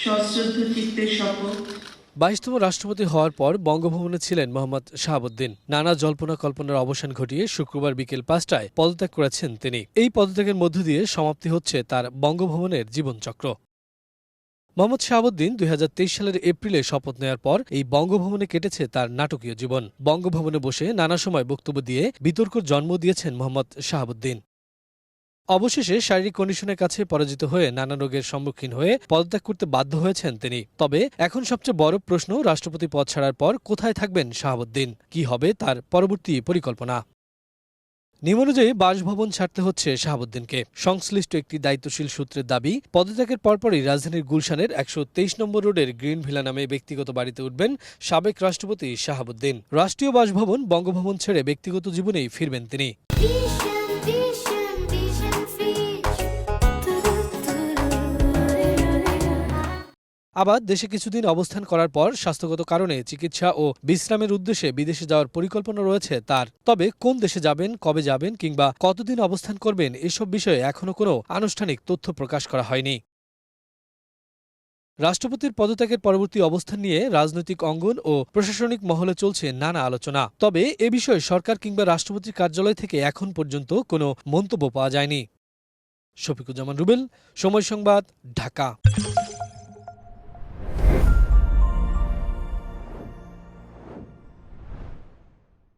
সশ্রদ্ধ চিত্তে শপথ। 22তম রাষ্ট্রপতি হওয়ার পর বঙ্গভবনে ছিলেন মোহাম্মদ শাহাবুদ্দিন। নানা জল্পনা কল্পনার অবসান ঘটিয়ে শুক্রবার বিকেল 5টায় পদত্যাগ করেছেন তিনি। এই পদত্যাগের মধ্য দিয়ে সমাপ্তি হচ্ছে তার বঙ্গভবনের জীবনচক্র। মোহাম্মদ শাহাবুদ্দিন 2023 সালের এপ্রিলে শপথ নেওয়ার পর এই বঙ্গভবনে কেটেছে তার নাটকীয় জীবন। বঙ্গভবনে বসে নানা সময় বক্তব্য দিয়ে বিতর্ক জন্ম দিয়েছেন মোহাম্মদ শাহাবুদ্দিন। অবশেষে শারীরিক কন্ডিশনের কাছে পরাজিত হয়ে নানা রোগের সম্মুখীন হয়ে পদত্যাগ করতে বাধ্য হয়েছেন তিনি। তবে এখন সবচেয়ে বড় প্রশ্ন, রাষ্ট্রপতি পদ ছাড়ার পর কোথায় থাকবেন শাহাবুদ্দিন? কি হবে তার পরবর্তী পরিকল্পনা? নিয়ম অনুযায়ী বাসভবন ছাড়তে হচ্ছে শাহাবুদ্দিনকে। সংশ্লিষ্ট একটি দায়িত্বশীল সূত্রের দাবি, পদত্যাগের পরপরই রাজধানীর গুলশানের 123 নম্বর রোডের গ্রিন ভিলা নামে ব্যক্তিগত বাড়িতে উঠবেন সাবেক রাষ্ট্রপতি শাহাবুদ্দিন। রাষ্ট্রীয় বাসভবন বঙ্গভবন ছেড়ে ব্যক্তিগত জীবনেই ফিরবেন তিনি। আবার দেশে কিছুদিন অবস্থান করার পর স্বাস্থ্যগত কারণে চিকিৎসা ও বিশ্রামের উদ্দেশ্যে বিদেশে যাওয়ার পরিকল্পনা রয়েছে তার। তবে কোন দেশে যাবেন, কবে যাবেন কিংবা কতদিন অবস্থান করবেন, এসব বিষয়ে এখনো কোনো আনুষ্ঠানিক তথ্য প্রকাশ করা হয়নি। রাষ্ট্রপতির পদত্যাগের পরবর্তী অবস্থান নিয়ে রাজনৈতিক অঙ্গন ও প্রশাসনিক মহলে চলছে নানা আলোচনা। তবে এ বিষয়ে সরকার কিংবা রাষ্ট্রপতির কার্যালয় থেকে এখন পর্যন্ত কোনো মন্তব্য পাওয়া যায়নি। শফিকুজ্জামান রুবেল, সময় সংবাদ, ঢাকা।